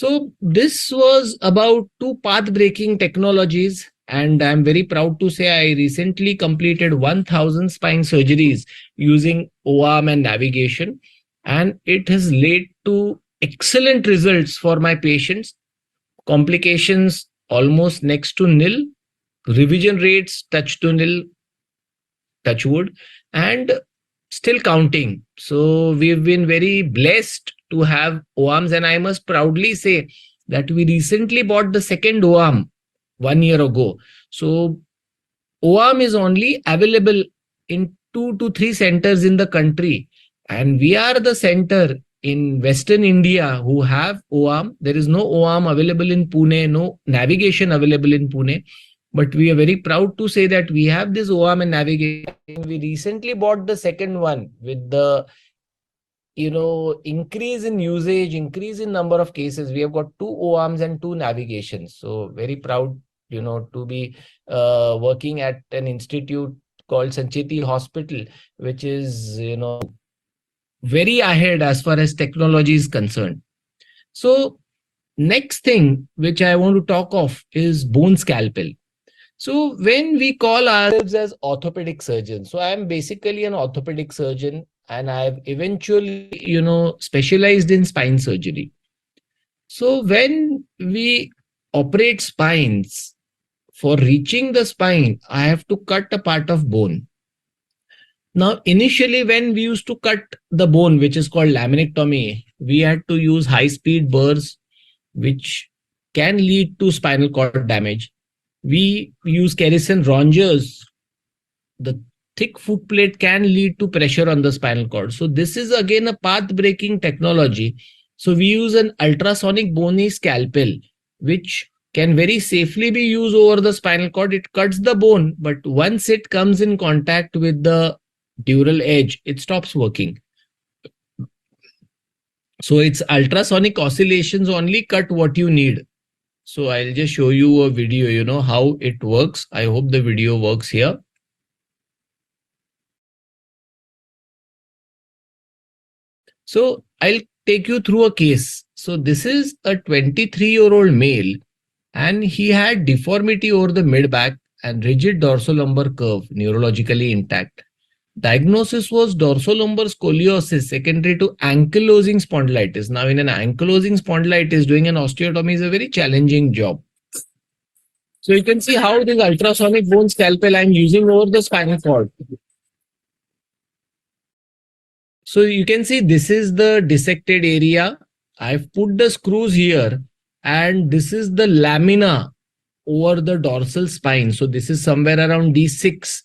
So this was about two path-breaking technologies, and I'm very proud to say I recently completed 1,000 spine surgeries using O-arm and navigation, and it has led to excellent results for my patients. Complications almost next to nil, revision rates touch to nil, touch wood, and still counting. So we've been very blessed to have OARMs, and I must proudly say that we recently bought the second OARM 1 year ago. So OARM is only available in 2 to 3 centers in the country, and we are the center in Western India who have OARM. There is no OARM available in Pune, no navigation available in Pune, but we are very proud to say that we have this OARM and navigation. We recently bought the second one with the increase in usage, increase in number of cases. We have got 2 OARMs and 2 navigations. So very proud, to be working at an institute called Sancheti Hospital, which is, very ahead as far as technology is concerned. So next thing which I want to talk of is bone scalpel. So when we call ourselves as orthopedic surgeons, so I am basically an orthopedic surgeon, and I've eventually, specialized in spine surgery. So when we operate spines, for reaching the spine, I have to cut a part of bone. Now, initially, when we used to cut the bone, which is called laminectomy, we had to use high-speed burrs, which can lead to spinal cord damage. We use kerrison rongers. The thick foot plate can lead to pressure on the spinal cord. So this is again a path-breaking technology. So we use an ultrasonic bony scalpel, which can very safely be used over the spinal cord. It cuts the bone, but once it comes in contact with the dural edge, it stops working. So it's ultrasonic oscillations only cut what you need. So I'll just show you a video, how it works. I hope the video works here. So I'll take you through a case. So this is a 23-year-old male, and he had deformity over the mid-back and rigid dorsolumbar curve, neurologically intact. Diagnosis was dorsolumbar scoliosis secondary to ankylosing spondylitis. Now, in an ankylosing spondylitis, doing an osteotomy is a very challenging job. So you can see how this ultrasonic bone scalpel I'm using over the spinal cord. So you can see this is the dissected area. I've put the screws here, and this is the lamina over the dorsal spine. So this is somewhere around D6.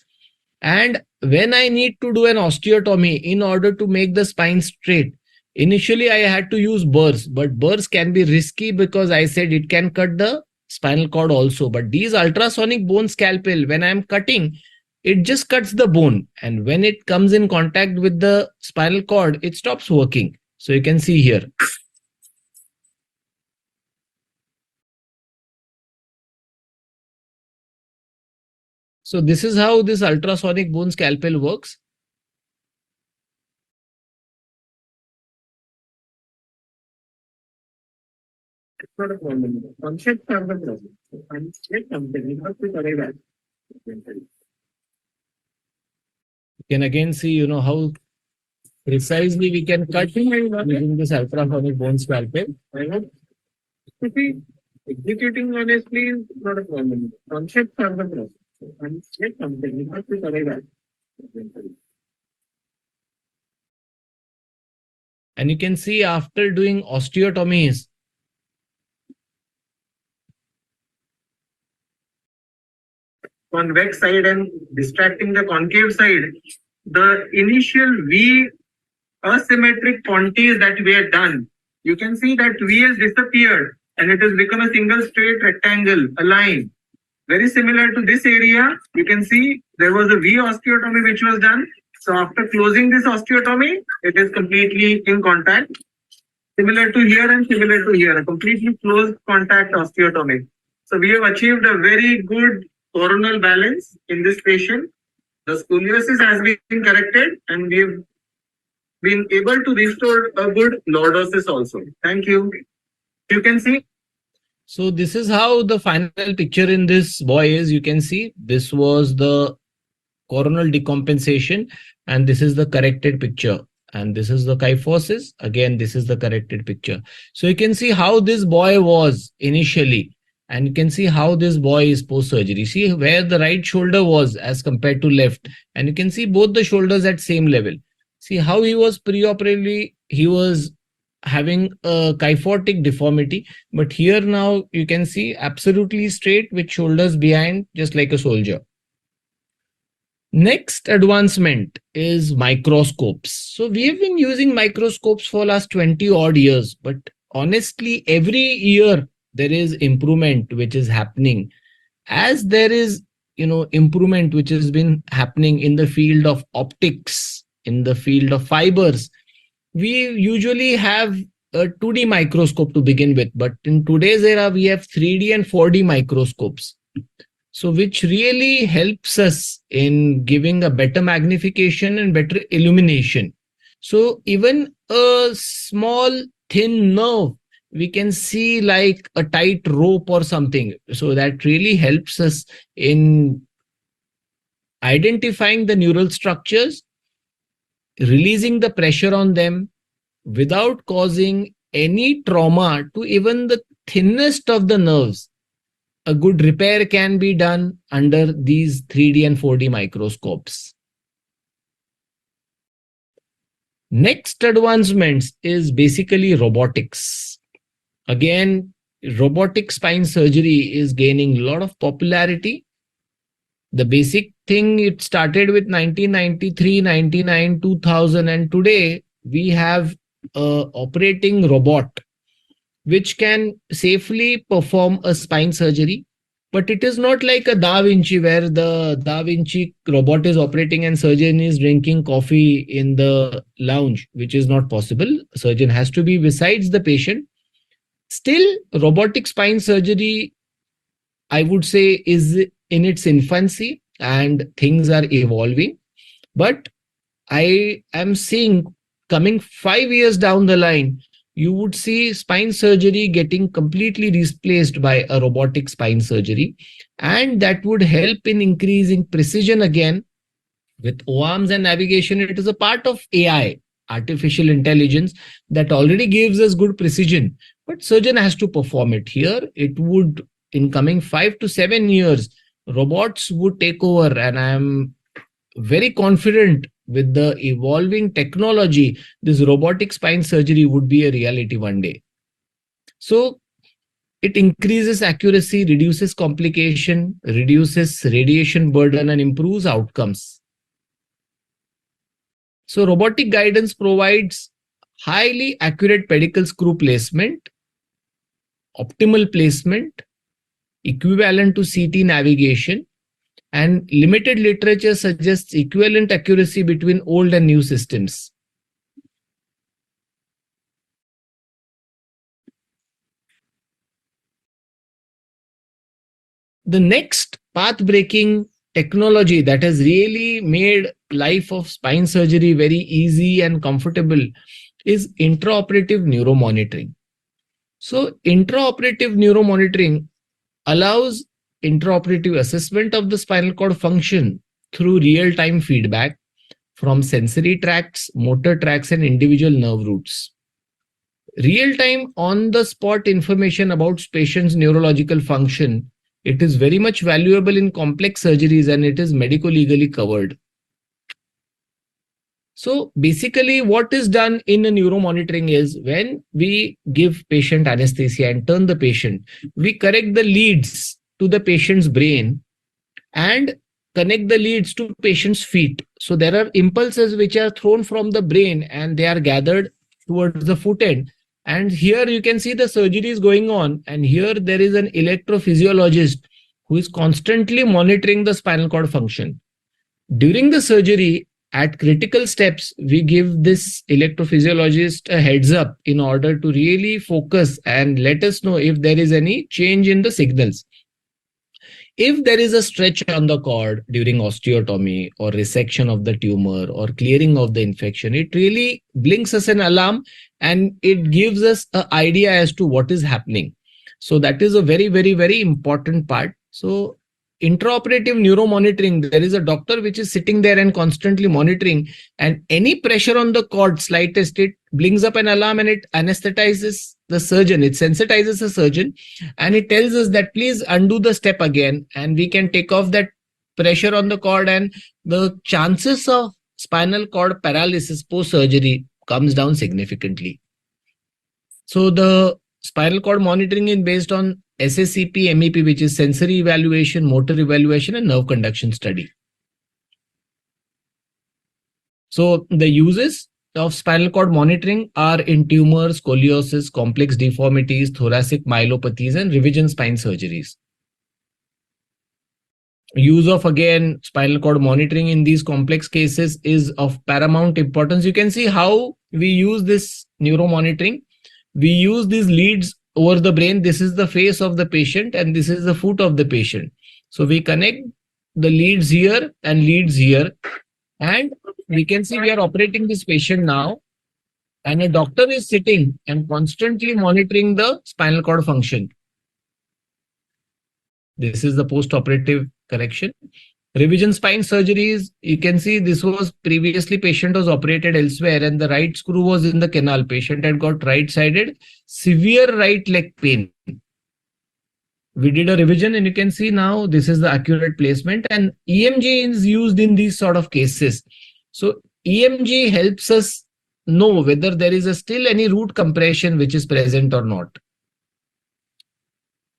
And when I need to do an osteotomy in order to make the spine straight, initially I had to use burrs, but burrs can be risky because I said it can cut the spinal cord also. But these ultrasonic bone scalpel, when I'm cutting, it just cuts the bone. And when it comes in contact with the spinal cord, it stops working. So you can see here. So this is how this ultrasonic bone scalpel works. You can again see, how precisely we can cut using this ultrasonic bone scalpel. Executing honestly is not a problem. Concepts are the process. And you can see after doing osteotomies, convex side and distracting the concave side, the initial V asymmetric pontes that we had done, you can see that V has disappeared and it has become a single straight rectangle, a line. Very similar to this area, you can see there was a V osteotomy which was done. So after closing this osteotomy, it is completely in contact. Similar to here and similar to here, a completely closed contact osteotomy. So we have achieved a very good coronal balance in this patient. The scoliosis has been corrected and we have been able to restore a good lordosis also. Thank you. You can see. So this is how the final picture in this boy is. You can see this was the coronal decompensation, and this is the corrected picture. And this is the kyphosis. Again, this is the corrected picture. So you can see how this boy was initially, and you can see how this boy is post surgery. See where the right shoulder was as compared to left, and you can see both the shoulders at same level. See how he was preoperatively, he was having a kyphotic deformity, but here now you can see absolutely straight with shoulders behind, just like a soldier. Next advancement is microscopes. So we have been using microscopes for last 20 odd years, but honestly, every year there is improvement which is happening. As there is, improvement which has been happening in the field of optics, in the field of fibers, we usually have a 2D microscope to begin with, but in today's era, we have 3D and 4D microscopes. So which really helps us in giving a better magnification and better illumination. So even a small thin nerve, we can see like a tight rope or something. So that really helps us in identifying the neural structures, releasing the pressure on them without causing any trauma to even the thinnest of the nerves. A good repair can be done under these 3D and 4D microscopes. Next advancements is basically robotics. Again, robotic spine surgery is gaining a lot of popularity. The basic thing, it started with 1993, 99, 2000, and today we have a operating robot which can safely perform a spine surgery. But it is not like a Da Vinci, where the Da Vinci robot is operating and surgeon is drinking coffee in the lounge, which is not possible. A surgeon has to be besides the patient. Still, robotic spine surgery, I would say, is in its infancy and things are evolving. But I am seeing coming 5 years down the line, you would see spine surgery getting completely replaced by a robotic spine surgery. And that would help in increasing precision again. With O-arms and navigation, it is a part of AI, artificial intelligence, that already gives us good precision. But surgeon has to perform it. Here, it would, in coming 5 to 7 years, robots would take over. And I am very confident with the evolving technology, this robotic spine surgery would be a reality one day. So it increases accuracy, reduces complication, reduces radiation burden, and improves outcomes. So robotic guidance provides highly accurate pedicle screw placement, optimal placement, equivalent to CT navigation, and limited literature suggests equivalent accuracy between old and new systems. The next path-breaking technology that has really made life of spine surgery very easy and comfortable is intraoperative neuromonitoring. So intraoperative neuromonitoring allows intraoperative assessment of the spinal cord function through real-time feedback from sensory tracts, motor tracts, and individual nerve roots. Real-time on-the-spot information about patient's neurological function, it is very much valuable in complex surgeries and it is medico-legally covered. So basically what is done in a neuromonitoring is when we give patient anesthesia and turn the patient, we correct the leads to the patient's brain and connect the leads to patient's feet. So there are impulses which are thrown from the brain and they are gathered towards the foot end. And here you can see the surgery is going on. And here there is an electrophysiologist who is constantly monitoring the spinal cord function. During the surgery, at critical steps, we give this electrophysiologist a heads up in order to really focus and let us know if there is any change in the signals. if there is a stretch on the cord during osteotomy or resection of the tumor or clearing of the infection, it really blinks us an alarm and it gives us an idea as to what is happening. So that is a very, very, very important part. So intraoperative neuromonitoring, there is a doctor which is sitting there and constantly monitoring, and any pressure on the cord, slightest, it blinks up an alarm and it anesthetizes the surgeon, it sensitizes the surgeon, and it tells us that please undo the step again, and we can take off that pressure on the cord, and the chances of spinal cord paralysis post surgery comes down significantly. So the spinal cord monitoring is based on SSCP, MEP, which is sensory evaluation, motor evaluation, and nerve conduction study. So the uses of spinal cord monitoring are in tumors, scoliosis, complex deformities, thoracic myelopathies, and revision spine surgeries. Use of, again, spinal cord monitoring in these complex cases is of paramount importance. You can see how we use this neuromonitoring. We use these leads over the brain. This is the face of the patient and this is the foot of the patient. So we connect the leads here and leads here, and we can see we are operating this patient now, and a doctor is sitting and constantly monitoring the spinal cord function. This is the post-operative correction. Revision spine surgeries, you can see this was previously patient was operated elsewhere and the right screw was in the canal. Patient had got right-sided severe right leg pain. We did a revision and you can see now this is the accurate placement, and EMG is used in these sort of cases. So EMG helps us know whether there is still any root compression which is present or not.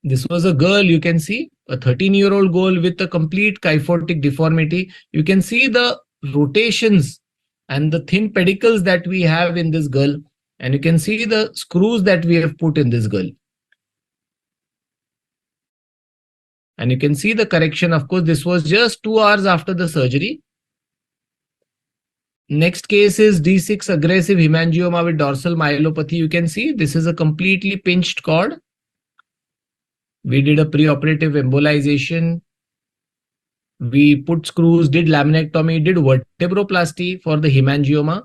This was a girl, you can see, a 13-year-old girl with a complete kyphotic deformity. You can see the rotations and the thin pedicles that we have in this girl, and you can see the screws that we have put in this girl. And you can see the correction. Of course, this was just 2 hours after the surgery. Next case is D6 aggressive hemangioma with dorsal myelopathy. You can see this is a completely pinched cord. We did a preoperative embolization. We put screws, did laminectomy, did vertebroplasty for the hemangioma.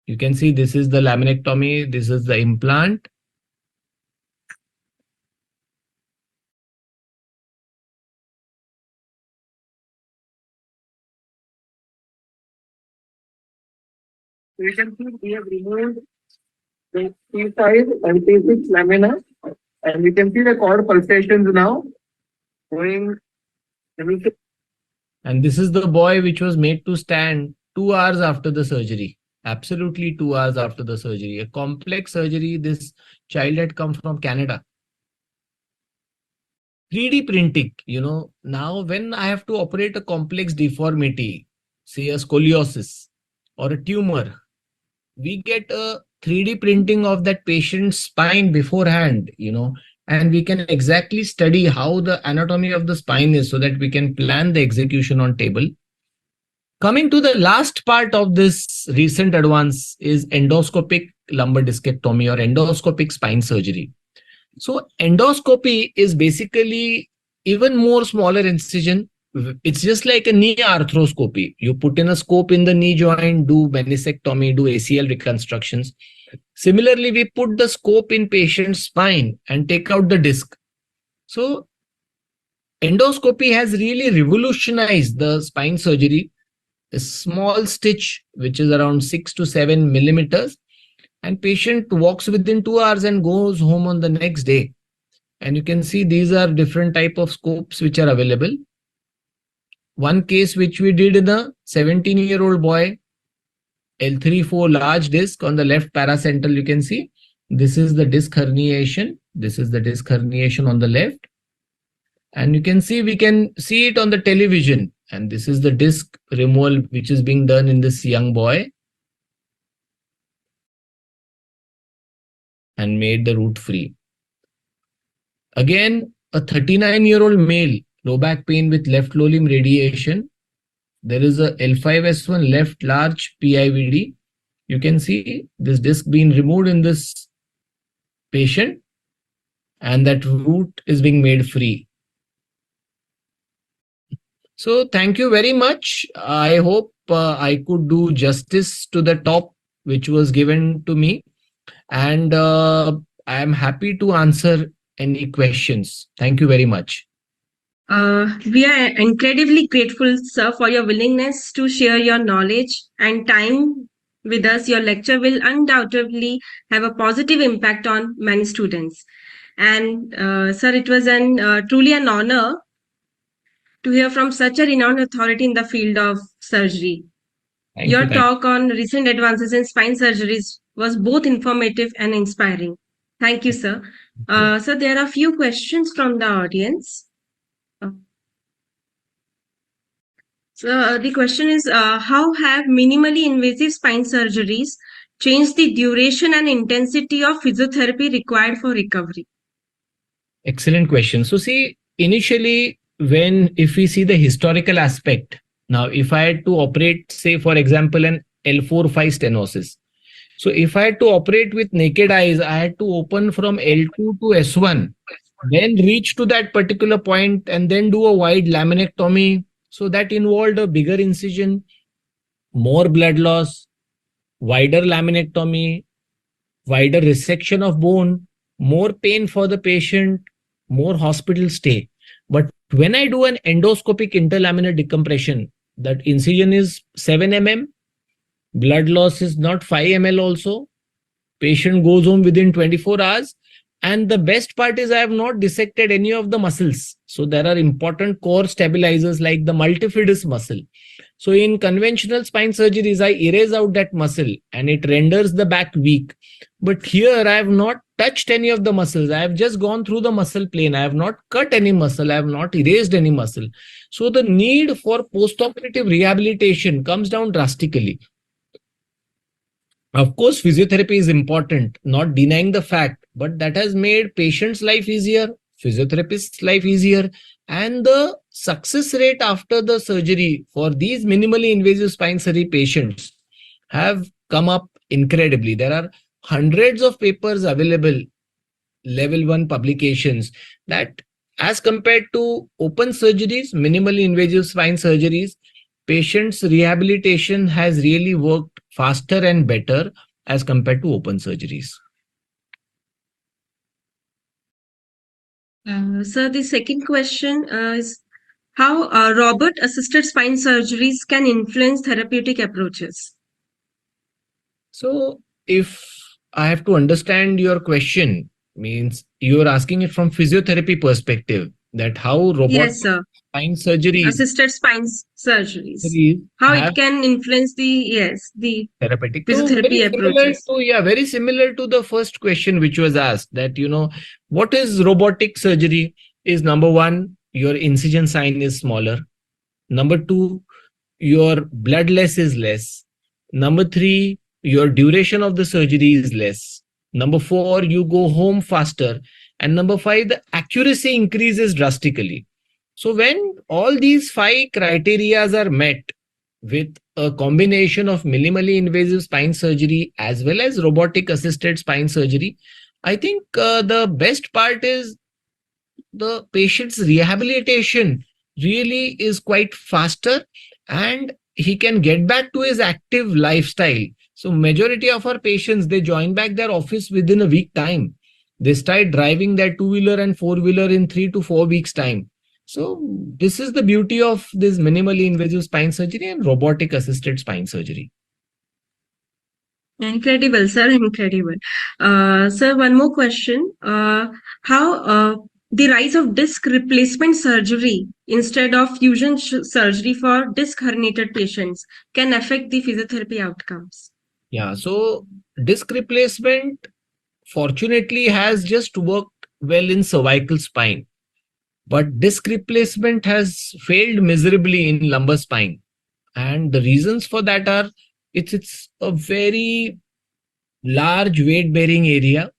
You can see this is the laminectomy. This is the implant. You can see we have removed the T5 and T6 lamina, and we can see the cord pulsations now going. And this is the boy which was made to stand 2 hours after the surgery. Absolutely 2 hours after the surgery. A complex surgery. This child had come from Canada. 3D printing, now when I have to operate a complex deformity, say a scoliosis or a tumor, we get a 3D printing of that patient's spine beforehand, and we can exactly study how the anatomy of the spine is so that we can plan the execution on table. Coming to the last part of this recent advance is endoscopic lumbar discectomy or endoscopic spine surgery. So endoscopy is basically even more smaller incision. It's just like a knee arthroscopy. You put in a scope in the knee joint, do meniscectomy, do ACL reconstructions. Similarly, we put the scope in patient's spine and take out the disc. So endoscopy has really revolutionized the spine surgery. A small stitch, which is around 6 to 7 millimeters, and patient walks within 2 hours and goes home on the next day. And you can see these are different type of scopes which are available. One case which we did in a 17-year-old boy, L3-4 large disc on the left paracentral, you can see. This is the disc herniation. This is the disc herniation on the left. And you can see, we can see it on the television. And this is the disc removal which is being done in this young boy. And made the root free. Again, a 39-year-old male, low back pain with left low limb radiation. There is a L5S1 left large PIVD. You can see this disc being removed in this patient. and that root is being made free. So thank you very much. I hope I could do justice to the top which was given to me, and I am happy to answer any questions. Thank you very much. We are incredibly grateful, sir, for your willingness to share your knowledge and time with us. Your lecture will undoubtedly have a positive impact on many students. And, sir, it was truly an honor to hear from such a renowned authority in the field of surgery. Thank Your you. Thank talk on recent advances in spine surgeries was both informative and inspiring. Thank you, sir. you. So there are a few questions from the audience. So the question is, how have minimally invasive spine surgeries changed the duration and intensity of physiotherapy required for recovery? Excellent question. So see, initially, if we see the historical aspect, now if I had to operate, say for example, an L4-5 stenosis. So if I had to operate with naked eyes, I had to open from L2 to S1, then reach to that particular point and then do a wide laminectomy. So that involved a bigger incision, more blood loss, wider laminectomy, wider resection of bone, more pain for the patient, more hospital stay. But when I do an endoscopic interlaminar decompression, that incision is 7 mm, blood loss is not 5 ml also, patient goes home within 24 hours. And the best part is I have not dissected any of the muscles. So there are important core stabilizers like the multifidus muscle. So in conventional spine surgeries, I erase out that muscle and it renders the back weak. But here I have not touched any of the muscles. I have just gone through the muscle plane. I have not cut any muscle. I have not erased any muscle. So the need for postoperative rehabilitation comes down drastically. Of course, physiotherapy is important, not denying the fact, but that has made patients' life easier, physiotherapists' life easier, and the success rate after the surgery for these minimally invasive spine surgery patients have come up incredibly. There are hundreds of papers available, level 1 publications, that as compared to open surgeries, minimally invasive spine surgeries, patients' rehabilitation has really worked faster and better as compared to open surgeries. Sir, the second question is how robot-assisted spine surgeries can influence therapeutic approaches. So, if I have to understand your question, means you're asking it from physiotherapy perspective, that how robotic Yes, sir. spine surgeries Assisted spine surgeries. How it have can influence the therapeutic. So physiotherapy approaches. very similar to the first question which was asked, that what is robotic surgery is number one, your incision sign is smaller. Number two, your blood loss is less. Number three, your duration of the surgery is less. Number four, you go home faster. And number five, the accuracy increases drastically. So when all these five criterias are met with a combination of minimally invasive spine surgery as well as robotic assisted spine surgery, I think the best part is the patient's rehabilitation really is quite faster and he can get back to his active lifestyle. So majority of our patients, they join back their office within a week time. They start driving their two-wheeler and four-wheeler in 3 to 4 weeks time. So this is the beauty of this minimally invasive spine surgery and robotic assisted spine surgery. Incredible, sir. Incredible. Sir, one more question. How the rise of disc replacement surgery instead of fusion surgery for disc herniated patients can affect the physiotherapy outcomes? Yeah, so disc replacement fortunately has just worked well in cervical spine, but disc replacement has failed miserably in lumbar spine. And the reasons for that are it's a very large weight bearing area,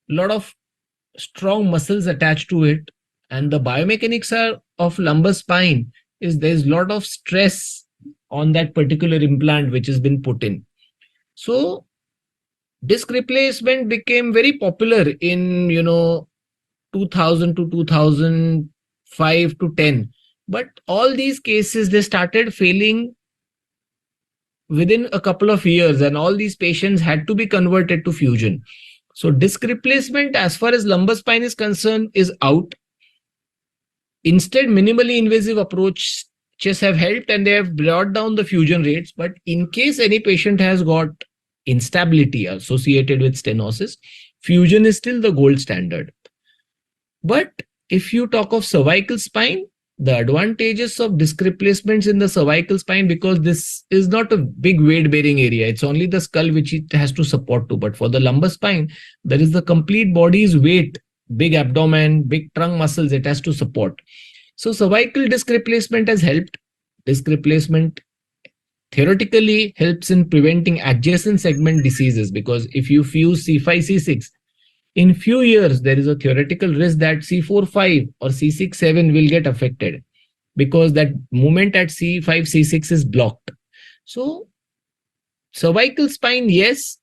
a lot of strong muscles attached to it, and the biomechanics of lumbar spine is there's a lot of stress on that particular implant which has been put in. So disc replacement became very popular in 2000 to 2005 to 10, but all these cases they started failing within a couple of years, and all these patients had to be converted to fusion. So disc replacement as far as lumbar spine is concerned is out. Instead, minimally invasive approaches have helped, and they have brought down the fusion rates. But in case any patient has got instability associated with stenosis, fusion is still the gold standard. But if you talk of cervical spine, the advantages of disc replacements in the cervical spine, because this is not a big weight bearing area, it's only the skull which it has to support to. But for the lumbar spine, there is the complete body's weight, big abdomen, big trunk muscles it has to support. So cervical disc replacement has helped. Disc replacement theoretically helps in preventing adjacent segment diseases, because if you fuse C5, C6, in few years, there is a theoretical risk that C4-5 or C6-7 will get affected, because that movement at C5, C6 is blocked. So cervical spine, yes.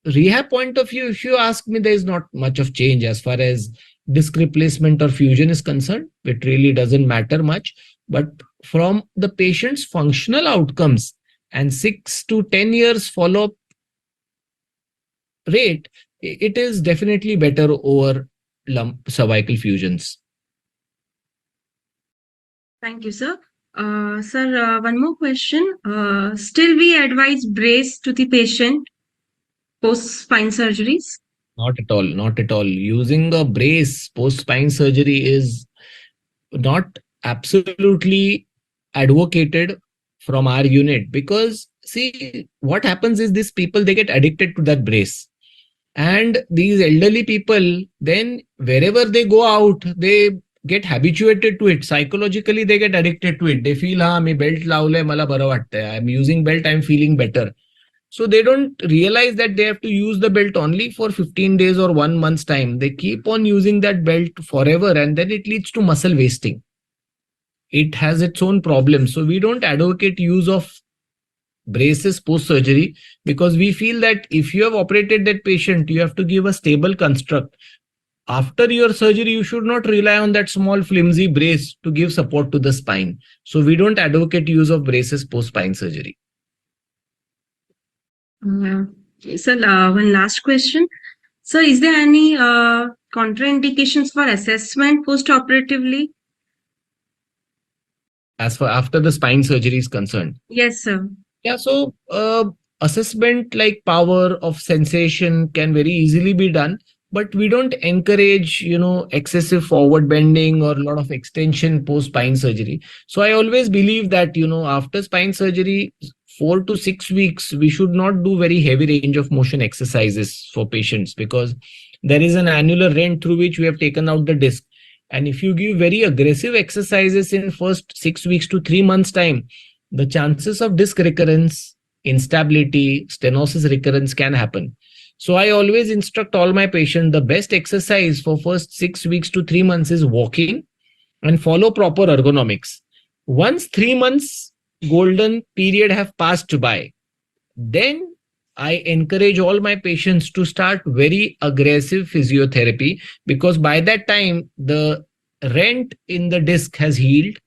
Rehab point of view, if you ask me, there is not much of change as far as disc replacement or fusion is concerned. It really doesn't matter much. But from the patient's functional outcomes and 6 to 10 years follow-up rate, it is definitely better over cervical fusions. Thank you, sir. Sir, one more question. Still, we advise brace to the patient post spine surgeries? Not at all. Not at all. Using a brace post spine surgery is not absolutely advocated from our unit, because see, what happens is these people, they get addicted to that brace. And these elderly people, then wherever they go out, they get habituated to it. Psychologically, they get addicted to it. They feel, me belt लावलंय, मला बरं वाटतंय. I'm using belt, I'm feeling better. So they don't realize that they have to use the belt only for 15 days or 1 month's time. They keep on using that belt forever, and then it leads to muscle wasting. It has its own problems. So we don't advocate use of braces post surgery, because we feel that if you have operated that patient, you have to give a stable construct. After your surgery, you should not rely on that small flimsy brace to give support to the spine. So we don't advocate use of braces post spine surgery. Sir, one last question. So, is there any contraindications for assessment post-operatively? As for after the spine surgery is concerned? Yes, sir. Yeah, so assessment like power of sensation can very easily be done, but we don't encourage, excessive forward bending or a lot of extension post spine surgery. So I always believe that, after spine surgery, 4 to 6 weeks, we should not do very heavy range of motion exercises for patients, because there is an annular rent through which we have taken out the disc. And if you give very aggressive exercises in first 6 weeks to 3 months time, the chances of disc recurrence, instability, stenosis recurrence can happen. So I always instruct all my patients, the best exercise for first 6 weeks to 3 months is walking, and follow proper ergonomics. Once 3 months golden period have passed by, then I encourage all my patients to start very aggressive physiotherapy, because by that time the rent in the disc has healed,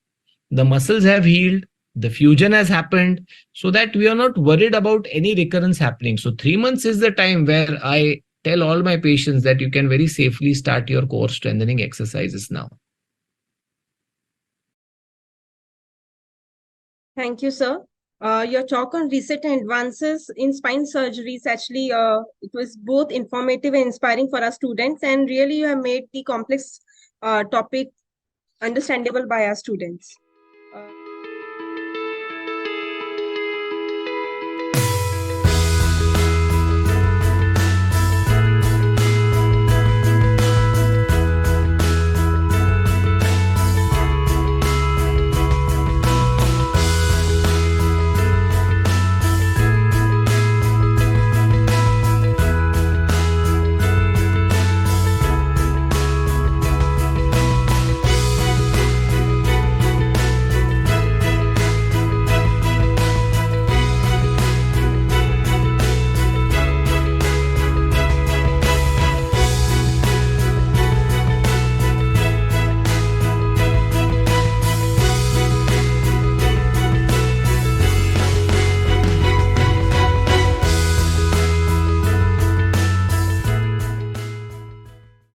the muscles have healed, the fusion has happened, so that we are not worried about any recurrence happening. So 3 months is the time where I tell all my patients that you can very safely start your core strengthening exercises now. Thank you, sir. Your talk on recent advances in spine surgeries, actually, it was both informative and inspiring for our students, and really you have made the complex topic understandable by our students.